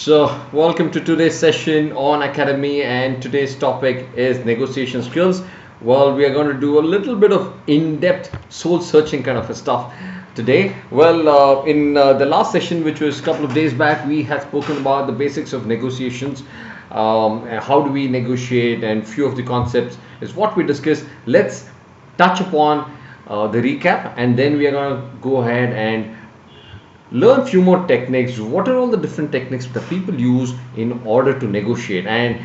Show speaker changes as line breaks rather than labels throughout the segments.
So, welcome to today's session on Academy, and today's topic is negotiation skills. Well, we are going to do a little bit of in-depth soul searching kind of a stuff today. Well, in the last session, which was a couple of days back, we had spoken about the basics of negotiations. How do we negotiate, and few of the concepts is what we discussed. Let's touch upon the recap, and then we are going to go ahead and learn few more techniques. What are all the different techniques that people use in order to negotiate? And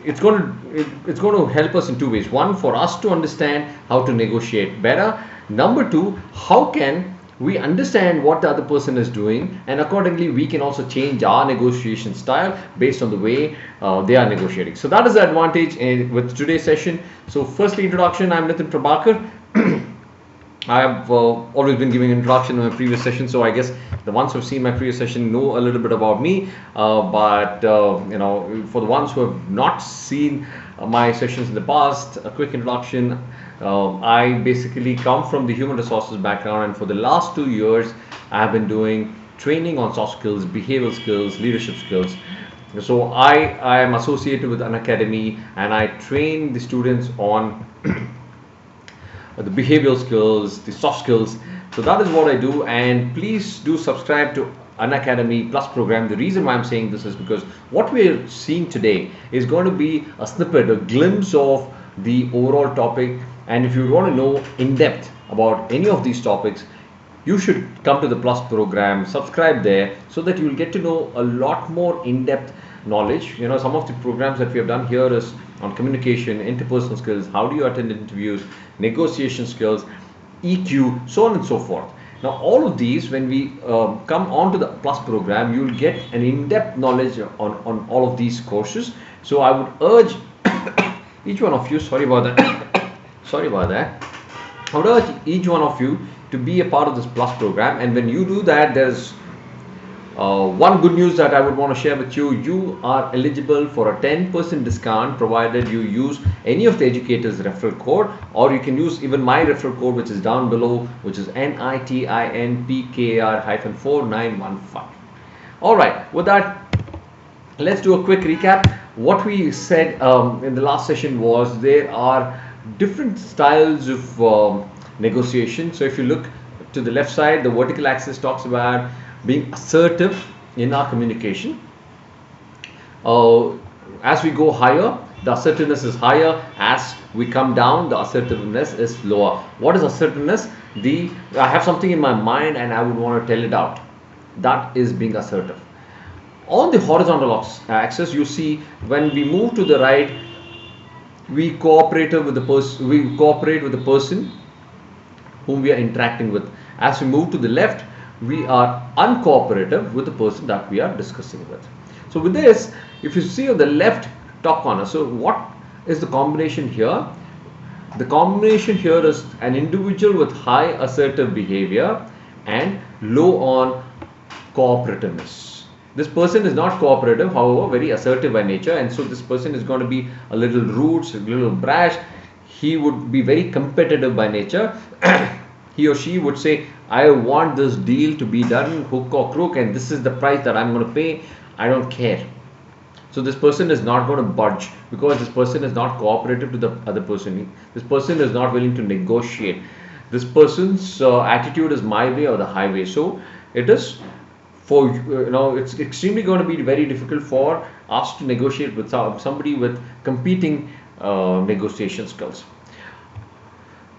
it's going to help us in two ways. One, for us to understand how to negotiate better. Number two, how can we understand what the other person is doing, and accordingly we can also change our negotiation style based on the way they are negotiating. So that is the advantage with today's session. So firstly, introduction. I'm Nitin Prabhakar. I have always been giving introduction in my previous session, so I guess the ones who have seen my previous session know a little bit about me. But for the ones who have not seen my sessions in the past, a quick introduction. I basically come from the human resources background, and for the last 2 years, I have been doing training on soft skills, behavioral skills, leadership skills. So I am associated with Unacademy, and I train the students on the behavioral skills, the soft skills. So that is what I do, and please do subscribe to Unacademy Plus program. The reason why I'm saying this is because what we're seeing today is going to be a snippet, a glimpse of the overall topic. And if you want to know in depth about any of these topics, you should come to the Plus program, subscribe there, so that you will get to know a lot more in-depth knowledge. Some of the programs that we have done here is on communication, interpersonal skills, how do you attend interviews, negotiation skills, EQ, so on and so forth. Now all of these, when we come on to the Plus program, you will get an in-depth knowledge on all of these courses. So I would urge each one of you, sorry about that, I would urge each one of you to be a part of this Plus program. And when you do that, there's one good news that I would want to share with you. You are eligible for a 10% discount provided you use any of the educators' referral code, or you can use even my referral code, which is down below, which is NITINPKR-4915. Alright, with that, let's do a quick recap. What we said in the last session was there are different styles of negotiation. So if you look to the left side, the vertical axis talks about being assertive in our communication. As we go higher, the assertiveness is higher. As we come down, the assertiveness is lower. What is assertiveness? I have something in my mind and I would want to tell it out. That is being assertive. On the horizontal axis, you see when we move to the right, we cooperate with the person whom we are interacting with. As we move to the left, we are uncooperative with the person that we are discussing with. So with this, if you see on the left top corner, so what is the combination here? The combination here is an individual with high assertive behavior and low on cooperativeness. This person is not cooperative, however very assertive by nature, and so this person is going to be a little rude, a little brash. He would be very competitive by nature. He or she would say, I want this deal to be done hook or crook, and this is the price that I'm going to pay. I don't care. So this person is not going to budge, because this person is not cooperative to the other person. This person is not willing to negotiate. This person's attitude is my way or the highway. So it is for it's extremely going to be very difficult for us to negotiate with somebody with competing negotiation skills.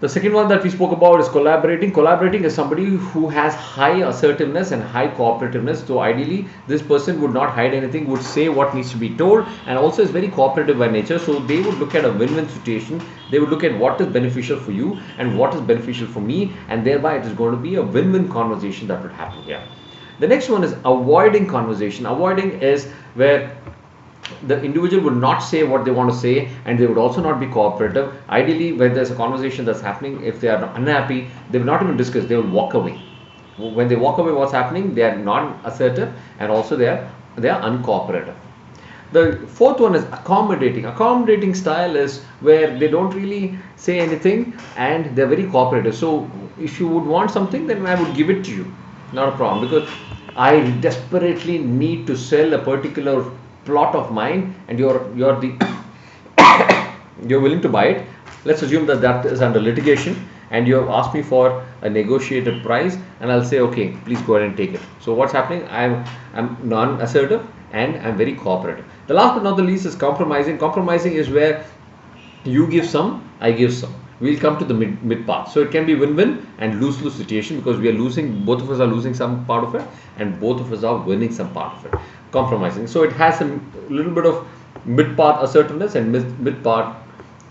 The second one that we spoke about is collaborating. Collaborating is somebody who has high assertiveness and high cooperativeness. So ideally, this person would not hide anything, would say what needs to be told, and also is very cooperative by nature. So they would look at a win-win situation. They would look at what is beneficial for you and what is beneficial for me, and thereby it is going to be a win-win conversation that would happen here. The next one is avoiding conversation. Avoiding is where the individual would not say what they want to say, and they would also not be cooperative. Ideally, when there's a conversation that's happening, if they are unhappy, they will not even discuss, they will walk away. When they walk away, what's happening? They are non-assertive, and also they are uncooperative. The fourth one is accommodating. Accommodating style is where they don't really say anything and they're very cooperative. So if you would want something, then I would give it to you, not a problem, because I desperately need to sell a particular plot of mine, and you're the you're willing to buy it. Let's assume that that is under litigation, and you have asked me for a negotiated price, and I'll say, okay, please go ahead and take it. So what's happening? I'm non-assertive and I'm very cooperative. The last but not the least is compromising. Compromising is where you give some, I give some. We'll come to the mid part. So it can be win-win and lose-lose situation, because we are losing, both of us are losing some part of it, and both of us are winning some part of it. Compromising. So it has a little bit of mid part assertiveness and mid part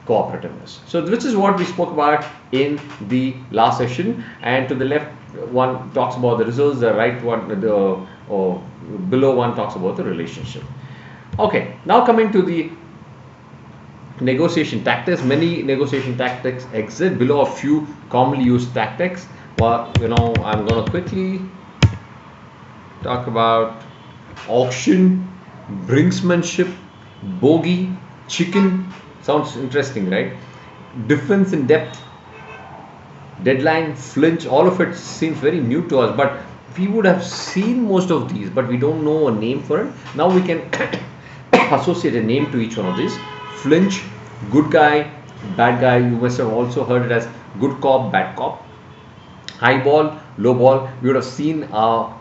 cooperativeness. So which is what we spoke about in the last session. And to the left one talks about the results, the right one, or below one talks about the relationship. Okay, now coming to the negotiation tactics. Many negotiation tactics exist. Below a few commonly used tactics. Well, I'm going to quickly talk about auction, brinksmanship, bogey, chicken. Sounds interesting, right? Difference in depth, deadline, flinch, all of it seems very new to us, but we would have seen most of these, but we don't know a name for it. Now we can associate a name to each one of these. Flinch, good guy, bad guy. You must have also heard it as good cop, bad cop. High ball, low ball. We would have seen our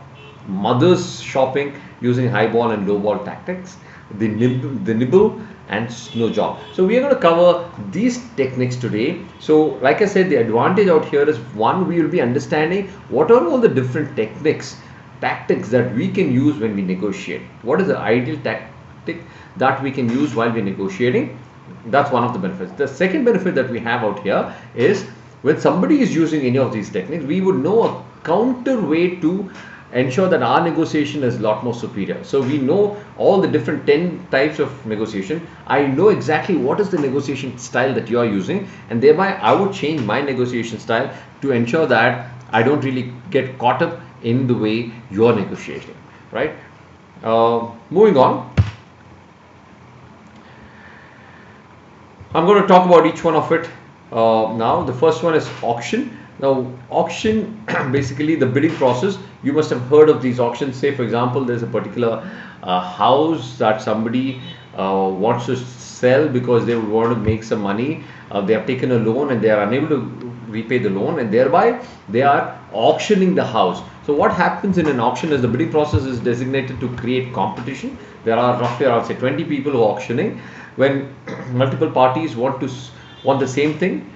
mothers shopping using high ball and low ball tactics. The nibble and snow job. So we are going to cover these techniques today. So like I said, the advantage out here is, one, we will be understanding what are all the different tactics that we can use when we negotiate. What is the ideal tactic that we can use while we're negotiating? That's one of the benefits. The second benefit that we have out here is, when somebody is using any of these techniques, we would know a counter way to ensure that our negotiation is a lot more superior. So we know all the different 10 types of negotiation. I know exactly what is the negotiation style that you are using, and thereby I would change my negotiation style to ensure that I don't really get caught up in the way you're negotiating, right? Moving on, I'm going to talk about each one of it now. The first one is auction. Now auction, basically the bidding process. You must have heard of these auctions. Say for example, there's a particular house that somebody wants to sell because they would want to make some money. They have taken a loan and they are unable to repay the loan, and thereby they are auctioning the house. So what happens in an auction is, the bidding process is designated to create competition. There are roughly around, say, 20 people who are auctioning. When multiple parties want the same thing,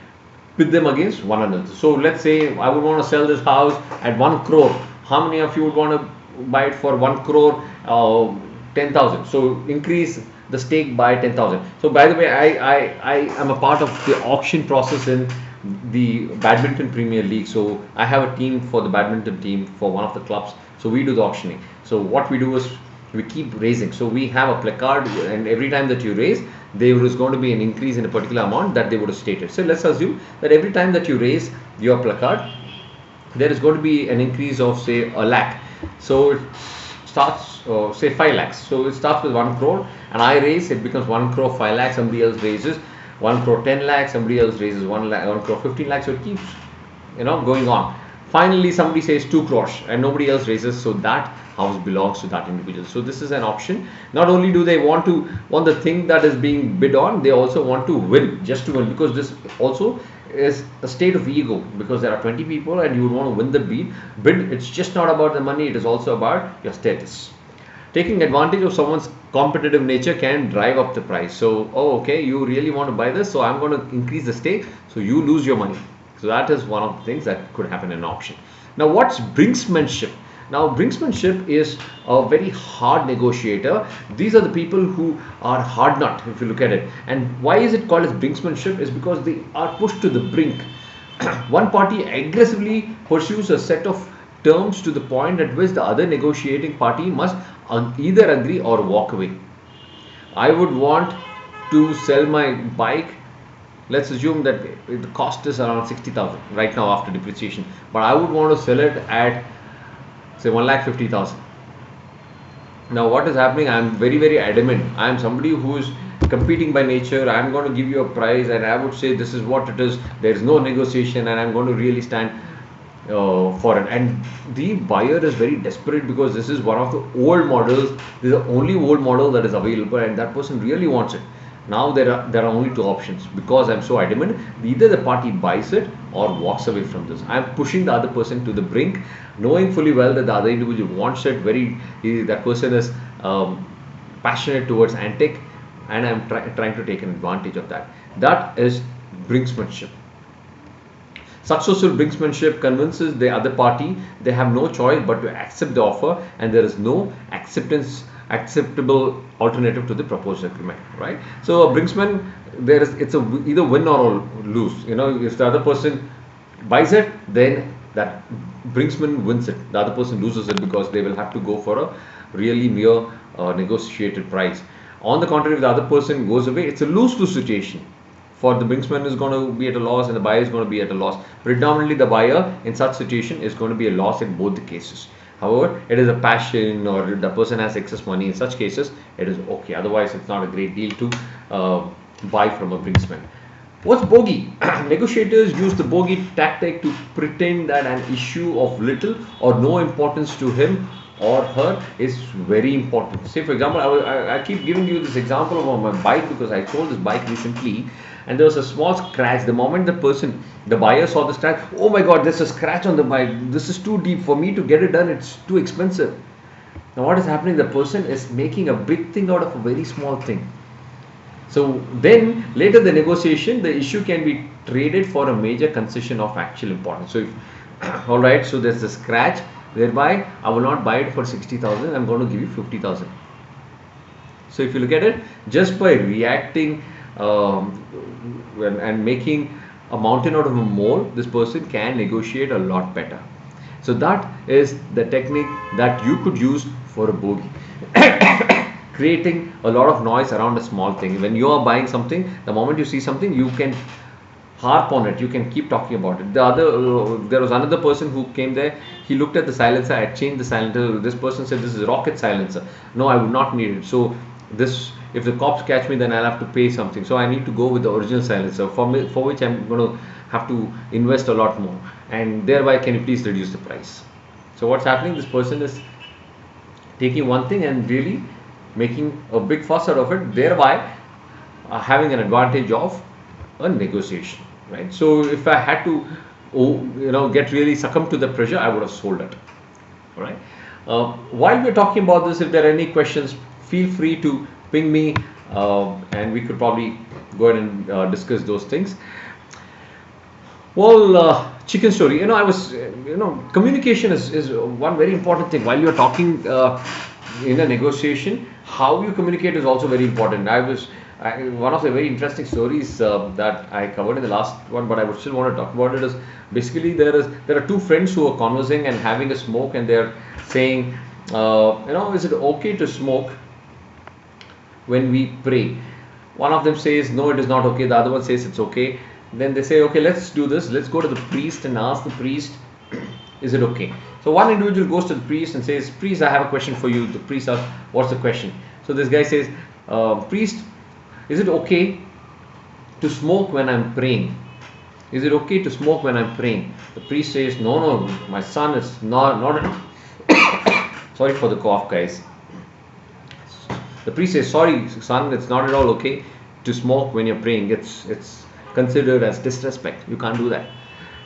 pit them against one another. So let's say I would want to sell this house at 1 crore. How many of you would want to buy it for 1 crore 10,000? So increase the stake by 10,000. So by the way, I am a part of the auction process in the badminton Premier League. So I have a team for the badminton team for one of the clubs. So we do the auctioning. So what we do is, we keep raising. So we have a placard, and every time that you raise, there is going to be an increase in a particular amount that they would have stated. So let's assume that every time that you raise your placard, there is going to be an increase of, say, a lakh. So it starts, say, 5 lakhs. So it starts with 1 crore, and I raise, it becomes 1 crore 5 lakhs. Somebody else raises 1 crore 10 lakhs. Somebody else raises 1 crore 15 lakhs. So it keeps, going on. Finally, somebody says 2 crores and nobody else raises, so that house belongs to that individual. So this is an auction. Not only do they want the thing that is being bid on, they also want to win, just to win, because this also is a state of ego, because there are 20 people and you would want to win the bid. It's just not about the money, it is also about your status. Taking advantage of someone's competitive nature can drive up the price. So, oh, okay, you really want to buy this, so I'm going to increase the stake, so you lose your money. So that is one of the things that could happen in an auction. Now, what's brinksmanship? Now, brinksmanship is a very hard negotiator. These are the people who are hard nut, if you look at it. And why is it called as brinksmanship? Is because they are pushed to the brink. One party aggressively pursues a set of terms to the point at which the other negotiating party must either agree or walk away. I would want to sell my bike. Let's assume that the cost is around 60,000 right now after depreciation, but I would want to sell it at, say, 1,50,000. Now what is happening? I am very, very adamant. I am somebody who is competing by nature. I am going to give you a price, and I would say this is what it is. There is no negotiation, and I am going to really stand for it, and the buyer is very desperate because this is one of the old models. This is the only old model that is available, and that person really wants it. Now there are only two options. Because I'm so adamant, either the party buys it or walks away from this. I'm pushing the other person to the brink, knowing fully well that the other individual wants it. That person is passionate towards antique, and I'm trying to take an advantage of that. That is brinksmanship. Successful brinksmanship convinces the other party they have no choice but to accept the offer, and there is no acceptable alternative to the proposed agreement, right? So a brinksman, it's either win or lose. If the other person buys it, then that brinksman wins it. The other person loses it because they will have to go for a really mere negotiated price. On the contrary, if the other person goes away, it's a lose-lose situation. For the brinksman is going to be at a loss, and the buyer is going to be at a loss. Predominantly, the buyer in such situation is going to be a loss in both the cases. However, it is a passion, or the person has excess money. In such cases, it is okay. Otherwise, it's not a great deal to buy from a brinksman. What's bogey? Negotiators use the bogey tactic to pretend that an issue of little or no importance to him or her is very important. Say, for example, I keep giving you this example of my bike because I sold this bike recently, and there was a small scratch. The moment the buyer saw the scratch, oh my god, there's a scratch on the bike. This is too deep for me to get it done. It's too expensive. Now what is happening? The person is making a big thing out of a very small thing. So then later the negotiation, the issue can be traded for a major concession of actual importance. So if, all right, so there's a scratch, whereby I will not buy it for 60,000. I'm going to give you 50,000. So if you look at it, just by reacting and making a mountain out of a mole, this person can negotiate a lot better. So that is the technique that you could use for a bogey. Creating a lot of noise around a small thing. When you are buying something, the moment you see something, you can harp on it, you can keep talking about it. There was another person who came there. He looked at the silencer. I changed the silencer. This person said this is a rocket silencer. No, I would not need it. So this, if the cops catch me, then I'll have to pay something. So I need to go with the original silencer, for which I'm going to have to invest a lot more. And thereby, can you please reduce the price? So what's happening? This person is taking one thing and really making a big fuss out of it, thereby having an advantage of a negotiation, right? So if I had to get really succumb to the pressure, I would have sold it. All right. While we're talking about this, if there are any questions, feel free to ping me, and we could probably go ahead and discuss those things. Well, chicken story, I was communication is one very important thing while you're talking in a negotiation. How you communicate is also very important. One of the very interesting stories that I covered in the last one, but I would still want to talk about it, is basically there are two friends who are conversing and having a smoke, and they're saying, is it okay to smoke when we pray? One of them says, no, it is not okay. The other one says it's okay. Then they say, okay, let's do this. Let's go to the priest and ask the priest, is it okay? So one individual goes to the priest and says, priest, I have a question for you. The priest asks, what's the question? So this guy says, priest, is it okay to smoke when I'm praying? Is it okay to smoke when I'm praying? The priest says, no, my son, is not sorry for the cough, guys. The priest says, sorry, son, it's not at all okay to smoke when you're praying. It's considered as disrespect. You can't do that.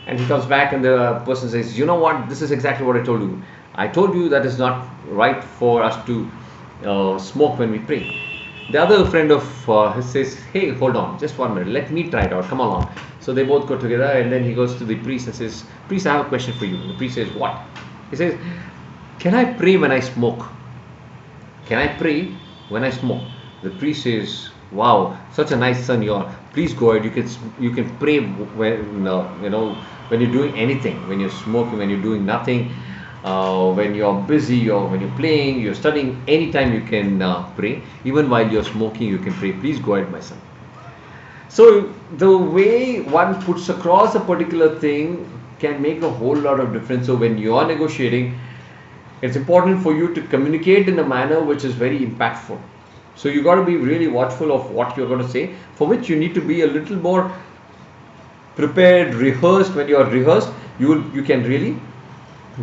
And he comes back, and the person says, you know what, this is exactly what I told you. I told you that it's not right for us to smoke when we pray. The other friend of his says, hey, hold on, just 1 minute, let me try it out, come along. So they both go together, and then he goes to the priest and says, priest, I have a question for you. The priest says, what? He says, can I pray when I smoke? Can I pray when I smoke? The priest says, wow, such a nice son you are. Please go ahead. You can pray when you're doing anything, when you're smoking, when you're doing nothing, when you're busy, or when you're playing, you're studying. Anytime you can pray. Even while you're smoking, you can pray. Please go ahead, my son. So the way one puts across a particular thing can make a whole lot of difference. So when you are negotiating, it's important for you to communicate in a manner which is very impactful. So you got to be really watchful of what you're going to say, for which you need to be a little more prepared, rehearsed. When you are rehearsed, you can really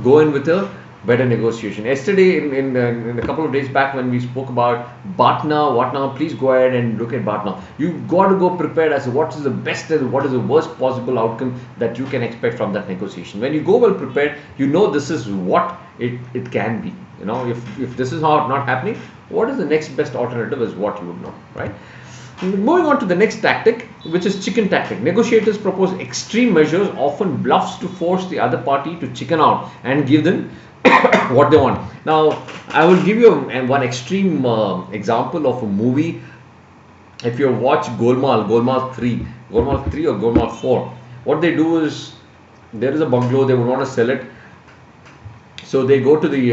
go in with a better negotiation. Yesterday, in a couple of days back, when we spoke about Batna, what now? Please go ahead and look at Batna. You got to go prepared as to what is the best and what is the worst possible outcome that you can expect from that negotiation. When you go well prepared, you know this is what it can be. You know, if this is how not happening, what is the next best alternative is what you would know, right? Moving on to the next tactic, which is chicken tactic. Negotiators propose extreme measures, often bluffs to force the other party to chicken out and give them what they want. Now, I will give you one extreme example of a movie. If you watch Golmaal 3 or Golmaal 4, what they do is, there is a bungalow, they would want to sell it. So they go to the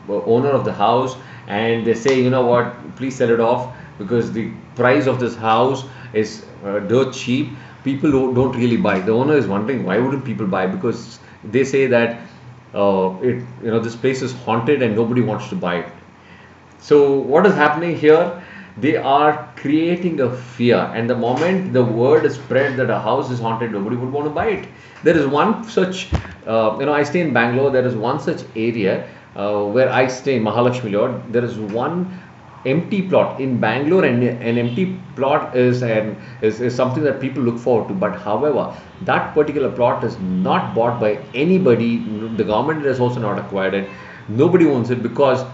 the owner of the house and they say, you know what, please sell it off, because the price of this house is dirt cheap. People don't really buy. The owner is wondering, why wouldn't people buy? Because they say that this place is haunted and nobody wants to buy it. So what is happening here? They are creating a fear, and the moment the word is spread that a house is haunted, nobody would want to buy it. There is one such, I stay in Bangalore. There is one such area where I stay in Mahalakshmi Road. There is one empty plot in Bangalore, and an empty plot is something that people look forward to. But however, that particular plot is not bought by anybody. The government has also not acquired it. Nobody owns it because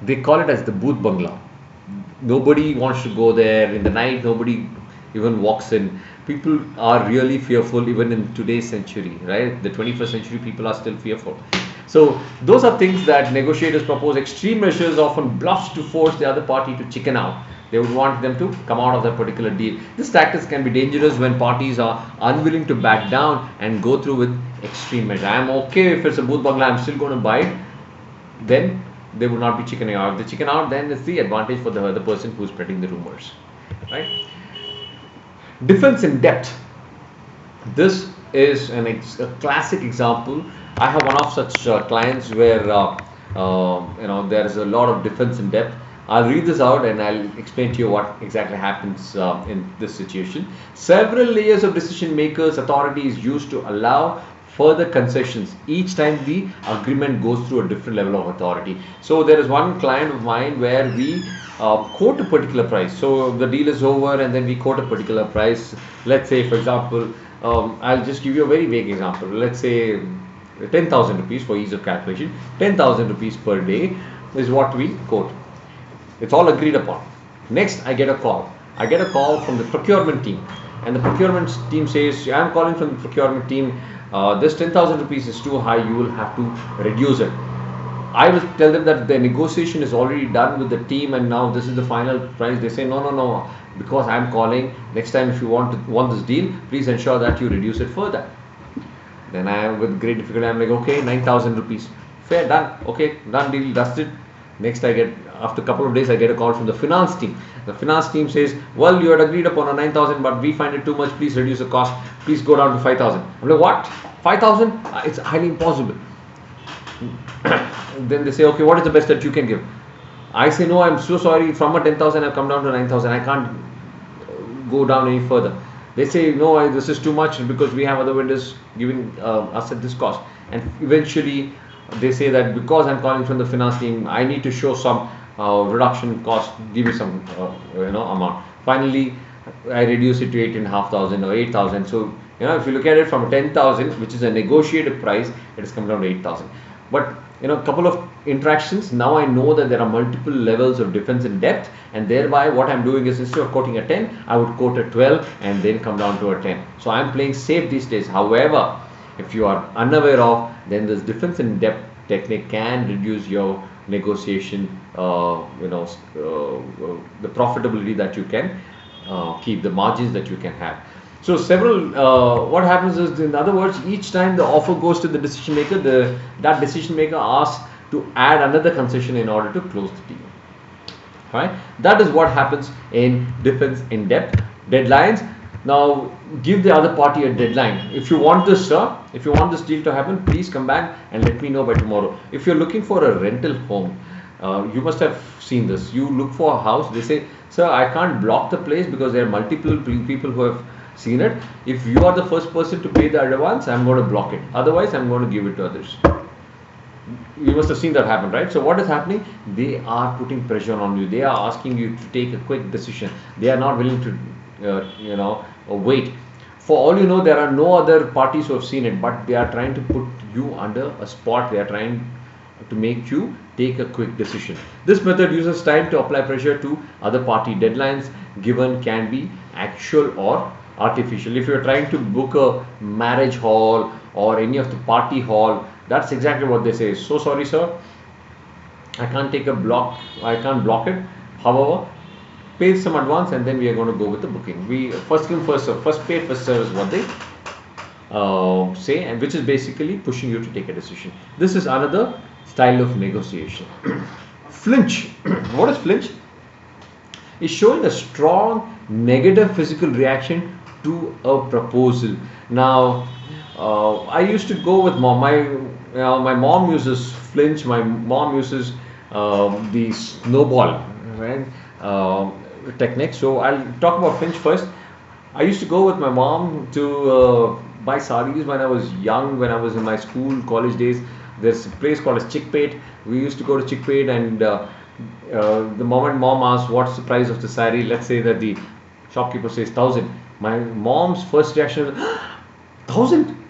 they call it as the Booth Bangla. Nobody wants to go there in the night. Nobody even walks in. People are really fearful even in today's century, right? The 21st century, people are still fearful. So those are things that negotiators propose extreme measures, often bluffs to force the other party to chicken out. They would want them to come out of that particular deal. This tactics can be dangerous when parties are unwilling to back down and go through with extreme measures. I am okay if it's a Booth Bangla, I'm still going to buy it. Then they would not be chickening out. If they chicken out, then it's the advantage for the other person who's spreading the rumors, right? Defense in depth. This is a classic example. I have one of such clients where there is a lot of defense in depth. I'll read this out and I'll explain to you what exactly happens in this situation. Several layers of decision makers' authority is used to allow further concessions each time the agreement goes through a different level of authority. So there is one client of mine where we quote a particular price. So the deal is over and then we quote a particular price. Let's say, for example, I'll just give you a very vague example. Let's say 10,000 rupees for ease of calculation. 10,000 rupees per day is what we quote. It's all agreed upon. Next, I get a call. I get a call from the procurement team, and the procurement team says, I'm calling from the procurement team. This 10,000 rupees is too high. You will have to reduce it. I will tell them that the negotiation is already done with the team, and now this is the final price. They say, no, because I'm calling. Next time, if you want this deal, please ensure that you reduce it further. Then I am with great difficulty. I'm like, okay, 9,000 rupees. Fair, done. Okay, done, deal, dusted. Next, after a couple of days, I get a call from the finance team. The finance team says, well, you had agreed upon a 9,000, but we find it too much. Please reduce the cost. Please go down to 5,000. I'm like, what? 5,000? It's highly impossible. Then they say, okay, what is the best that you can give? I say, no, I'm so sorry. From a 10,000, I've come down to 9,000. I can't go down any further. They say, no, this is too much because we have other vendors giving us at this cost. And eventually, they say that because I'm calling from the finance team, I need to show some reduction cost. Give me some amount. Finally, I reduce it to 8,500 or 8,000. So if you look at it from 10,000, which is a negotiated price, it has come down to 8,000. But a couple of interactions, now I know that there are multiple levels of defense in depth, and thereby what I'm doing is, instead of quoting a 10, I would quote a 12 and then come down to a 10. So I'm playing safe these days. However, if you are unaware of, then this defense in depth technique can reduce your negotiation, the profitability that you can keep, the margins that you can have. So what happens is, in other words, each time the offer goes to the decision maker, that decision maker asks to add another concession in order to close the deal. Right? That is what happens in defense in depth. Deadlines. Now, give the other party a deadline. If you want this, sir, if you want this deal to happen, please come back and let me know by tomorrow. If you're looking for a rental home, you must have seen this. You look for a house. They say, sir, I can't block the place because there are multiple people who have seen it. If you are the first person to pay the advance, I'm going to block it. Otherwise, I'm going to give it to others. You must have seen that happen, right? So what is happening? They are putting pressure on you. They are asking you to take a quick decision. They are not willing to, wait. For all you know, there are no other parties who have seen it, but they are trying to put you under a spot. They are trying to make you take a quick decision. This method uses time to apply pressure to other party. Deadlines given can be actual or artificial. If you are trying to book a marriage hall or any of the party hall, that's exactly what they say. So sorry, sir, I can't take a block. I can't block it. However, pay some advance and then we are going to go with the booking. We first come first serve, first pay first serve is what they say, and which is basically pushing you to take a decision. This is another style of negotiation. Flinch. What is flinch? Is showing a strong negative physical reaction to a proposal. Now, I used to go with mom. My mom uses flinch. My mom uses the snowball, right? Technique. So I'll talk about flinch first. I used to go with my mom to buy sarees when I was young, when I was in my school, college days. There's a place called as Chickpet. We used to go to Chickpet, and the moment mom asks what's the price of the saree, let's say that the shopkeeper says 1,000. My mom's first reaction is 1,000.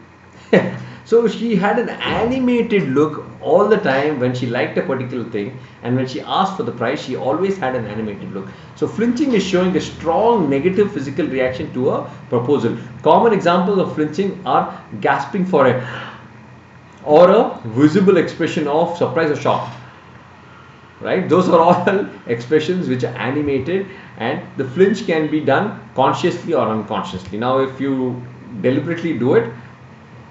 So she had an animated look all the time when she liked a particular thing, and when she asked for the price, she always had an animated look. So flinching is showing a strong negative physical reaction to a proposal. Common examples of flinching are gasping for a or a visible expression of surprise or shock. Right? Those are all expressions which are animated, and the flinch can be done consciously or unconsciously. Now, if you deliberately do it,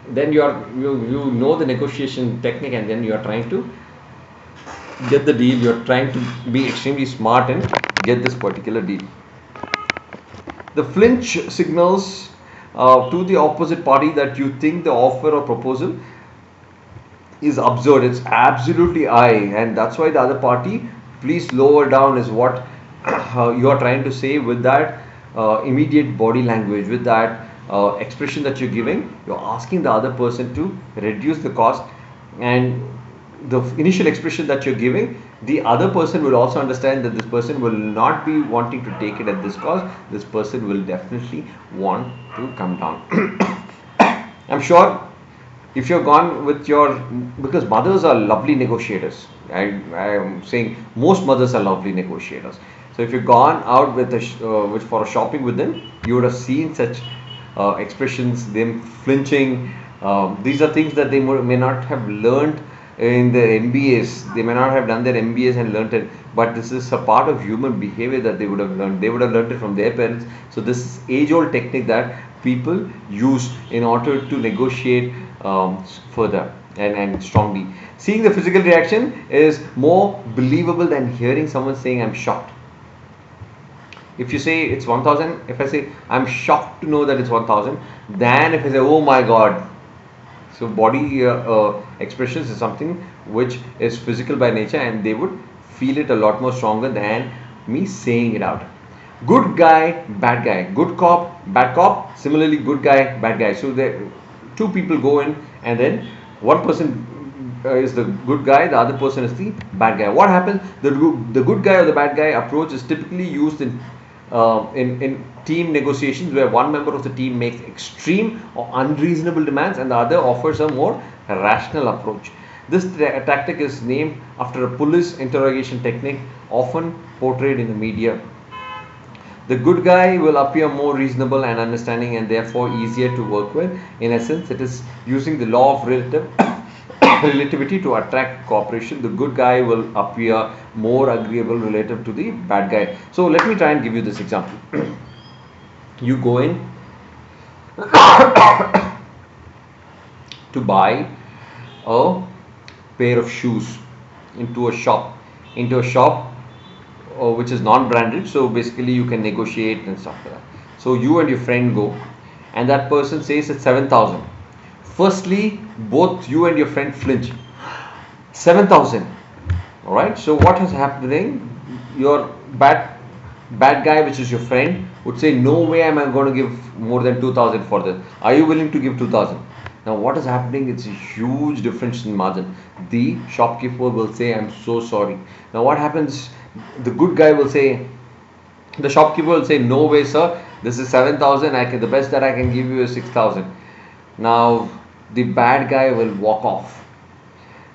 then you know the negotiation technique, and then you are trying to get the deal. You are trying to be extremely smart and get this particular deal. The flinch signals to the opposite party that you think the offer or proposal is absurd. It's absolutely I, and that's why the other party, please lower down, is what you are trying to say with that immediate body language, with that expression that you're giving. You're asking the other person to reduce the cost, and the initial expression that you're giving, the other person will also understand that this person will not be wanting to take it at this cost. This person will definitely want to come down. I'm sure if you're gone with your, because mothers are lovely negotiators. I am saying most mothers are lovely negotiators. So if you've gone out with for a shopping with them, you would have seen such expressions, them flinching. These are things that they may not have learned in their MBAs. They may not have done their MBAs and learned it, but this is a part of human behavior that they would have learned. They would have learned it from their parents. So this is age-old technique that people use in order to negotiate further and strongly. Seeing the physical reaction is more believable than hearing someone saying I'm shocked. If you say it's 1,000, if I say I'm shocked to know that it's 1,000, then if I say oh my god. So body expressions is something which is physical by nature, and they would feel it a lot more stronger than me saying it out. Good guy, bad guy. Good cop, bad cop. Similarly, good guy, bad guy. So there, two people go in, and then one person is the good guy, the other person is the bad guy. What happens? The good guy or the bad guy approach is typically used in team negotiations, where one member of the team makes extreme or unreasonable demands and the other offers a more rational approach. This tactic is named after a police interrogation technique often portrayed in the media. The good guy will appear more reasonable and understanding, and therefore easier to work with. In essence, it is using the law of relativity to attract cooperation. The good guy will appear more agreeable relative to the bad guy. So let me try and give you this example. You go in to buy a pair of shoes into a shop which is non-branded, so basically you can negotiate and stuff like that. So you and your friend go, and that person says it's 7,000. Firstly, both you and your friend flinch. 7,000. Alright, so what is happening? Your bad guy, which is your friend, would say, no way am I going to give more than 2000 for this. Are you willing to give 2000? Now what is happening? It's a huge difference in margin. The shopkeeper will say, I'm so sorry. Now what happens? The good guy will say, the shopkeeper will say, no way sir, this is 7000, the best that I can give you is 6000. Now the bad guy will walk off.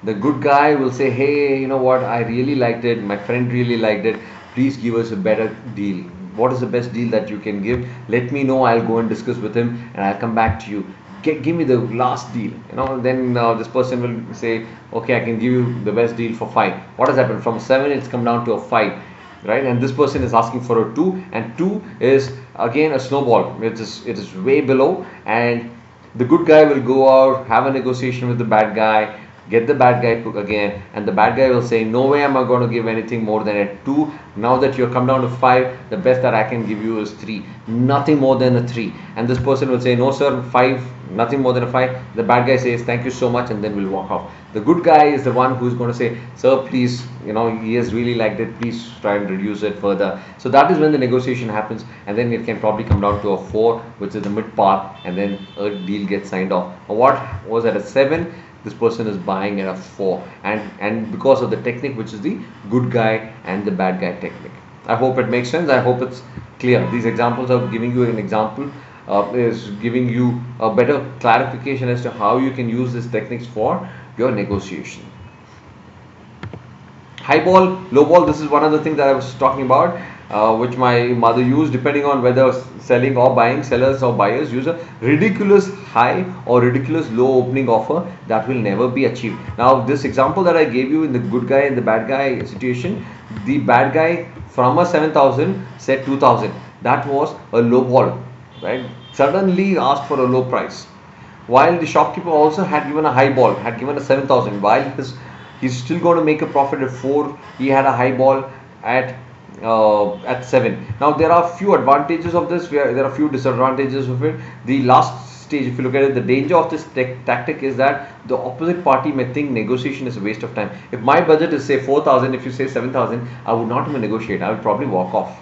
The good guy will say, hey, you know what, I really liked it, my friend really liked it, please give us a better deal. What is the best deal that you can give? Let me know, I'll go and discuss with him and I'll come back to you. Give me the last deal. Then this person will say, okay, I can give you the best deal for 5. What has happened? From 7 it's come down to a 5, right? And this person is asking for a 2, and 2 is again a snowball. It is way below, and the good guy will go out, have a negotiation with the bad guy, get the bad guy again, and the bad guy will say, no way am I going to give anything more than a 2. Now that you're come down to 5, the best that I can give you is 3, nothing more than a 3. And this person will say, no sir, 5, nothing more than a 5. The bad guy says, thank you so much, and then will walk off. The good guy is the one who's going to say, sir, please, he has really liked it, please try and reduce it further. So that is when the negotiation happens, and then it can probably come down to a 4, which is the mid part, and then a deal gets signed off. What was at a 7, this person is buying at a 4, and because of the technique, which is the good guy and the bad guy technique. I hope it makes sense. I hope it's clear. These examples are giving you an example, is giving you a better clarification as to how you can use these techniques for your negotiation. High ball, low ball, this is one of the things that I was talking about, which my mother used. Depending on whether selling or buying, sellers or buyers use a ridiculous high or ridiculous low opening offer that will never be achieved. Now this example that I gave you in the good guy and the bad guy situation, the bad guy from a 7000 said 2000. That was a low ball, right? Suddenly asked for a low price, while the shopkeeper also had given a high ball, had given a 7000. While he's still going to make a profit at 4, he had a high ball at 7. Now there are few advantages of this, there are few disadvantages of it. The last stage, if you look at it, the danger of this tactic is that the opposite party may think negotiation is a waste of time. If my budget is say 4000, if you say 7000, I would not even negotiate, I would probably walk off.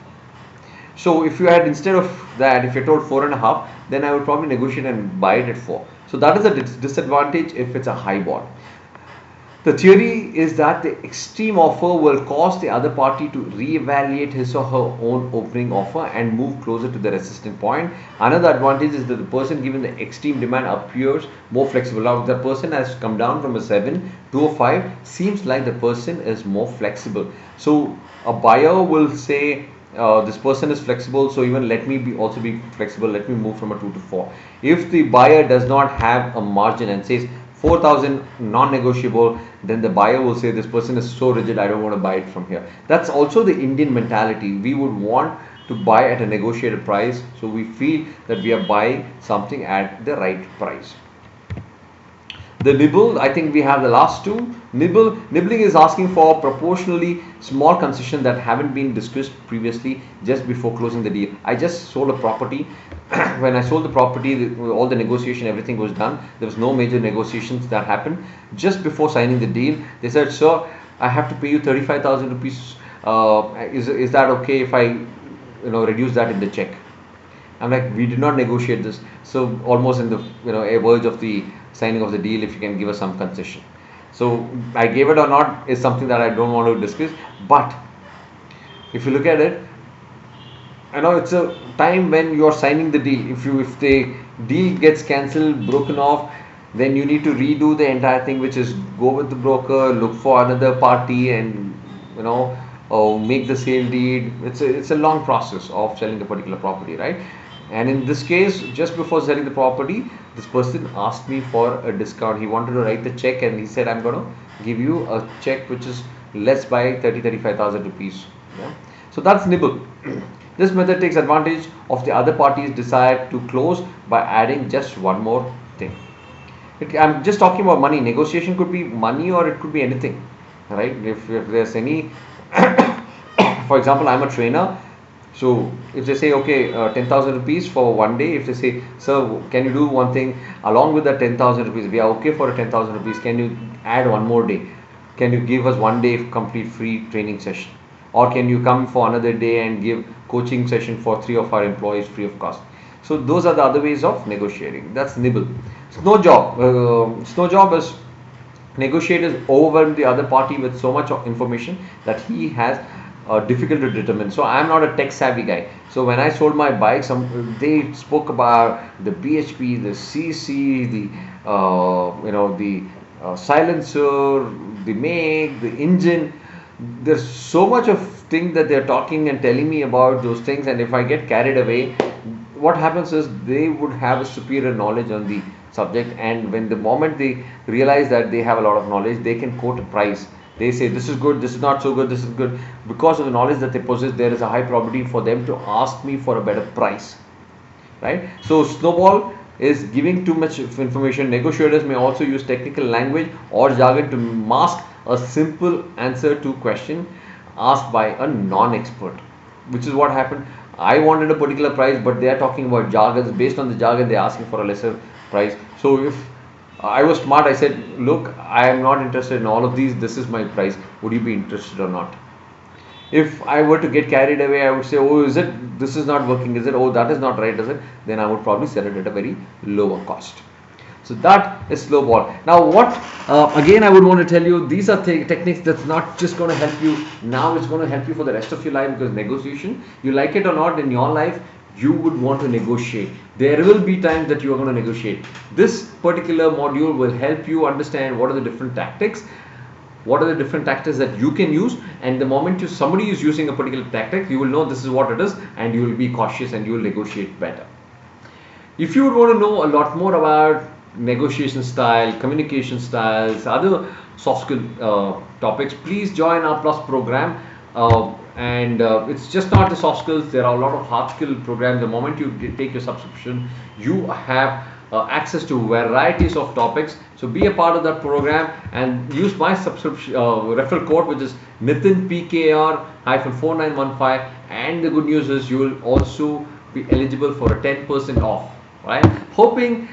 So if you had, instead of that, if you told 4.5, then I would probably negotiate and buy it at 4. So that is a disadvantage if it's a high ball. The theory is that the extreme offer will cause the other party to reevaluate his or her own opening offer and move closer to the resistance point. Another advantage is that the person given the extreme demand appears more flexible. Now, if the person has come down from a 7 to a 5, seems like the person is more flexible. So a buyer will say, this person is flexible, so even let me also be flexible, let me move from a 2 to 4. If the buyer does not have a margin and says 4000 non-negotiable, then the buyer will say, this person is so rigid, I don't want to buy it from here. That's also the Indian mentality. We would want to buy at a negotiated price, so we feel that we are buying something at the right price. The nibble, I think we have the last two. Nibbling is asking for proportionally small concession that haven't been discussed previously just before closing the deal. I just sold a property. When I sold the property, all the negotiation, everything was done. There was no major negotiations that happened. Just before signing the deal, they said, sir, I have to pay you 35,000 rupees. Is that okay if I reduce that in the check? I'm like, we did not negotiate this. So almost in the a verge of the signing of the deal, if you can give us some concession. So I gave it or not is something that I don't want to discuss. But if you look at it, it's a time when you are signing the deal. If the deal gets cancelled, broken off, then you need to redo the entire thing, which is go with the broker, look for another party, and make the sale deed. It's a long process of selling a particular property, right? And in this case, just before selling the property, this person asked me for a discount. He wanted to write the check, and he said, I'm going to give you a check which is less by 35,000 rupees. Yeah? So that's nibble. This method takes advantage of the other party's desire to close by adding just one more thing. I'm just talking about money. Negotiation could be money, or it could be anything, right? If there's any, for example, I'm a trainer. So if they say, okay, 10,000 rupees for one day, if they say, sir, can you do one thing along with that 10,000 rupees? We are okay for a 10,000 rupees. Can you add one more day? Can you give us one day complete free training session? or can you come for another day and give coaching session for 3 of our employees free of cost. So those are the other ways of negotiating. That's nibble. Snow job. Snow job is negotiators overwhelm the other party with so much of information that he has difficult to determine. So I am not a tech savvy guy. So when I sold my bike, they spoke about the BHP, the CC, the silencer, the make, the engine. There's so much of thing that they're talking and telling me about those things, and if I get carried away, what happens is they would have a superior knowledge on the subject, and when the moment they realize that they have a lot of knowledge, they can quote a price. They say this is good, this is not so good, this is good. Because of the knowledge that they possess, there is a high probability for them to ask me for a better price, right? So snowball is giving too much information. Negotiators may also use technical language or jargon to mask a simple answer to question asked by a non-expert, which is what happened. I wanted a particular price, but they are talking about jargons. Based on the jargon, they are asking for a lesser price. So if I was smart, I said, look, I am not interested in all of these. This is my price. Would you be interested or not? If I were to get carried away, I would say, oh, is it, this is not working, is it, oh, that is not right, is it? Then I would probably sell it at a very lower cost. So that is slow ball. Now what, again, I would want to tell you, these are techniques that's not just going to help you now, it's going to help you for the rest of your life, because negotiation, you like it or not, in your life, you would want to negotiate. There will be times that you are going to negotiate. This particular module will help you understand what are the different tactics, what are the different tactics that you can use, and the moment somebody is using a particular tactic, you will know this is what it is, and you will be cautious and you will negotiate better. If you would want to know a lot more about negotiation style, communication styles, other soft skill topics, please join our Plus program. It's just not the soft skills, there are a lot of hard skill programs. The moment you take your subscription, you have access to varieties of topics. So be a part of that program and use my subscription referral code, which is Nitin PKR-4915, and the good news is you will also be eligible for a 10% off. Right? Hoping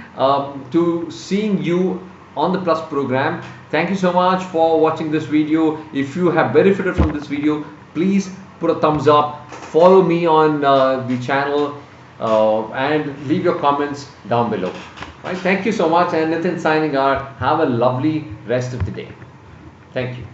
to seeing you on the Plus program. Thank you so much for watching this video. If you have benefited from this video, please put a thumbs up, follow me on the channel, and leave your comments down below. Right? Thank you so much, and Nitin signing out. Have a lovely rest of the day. Thank you.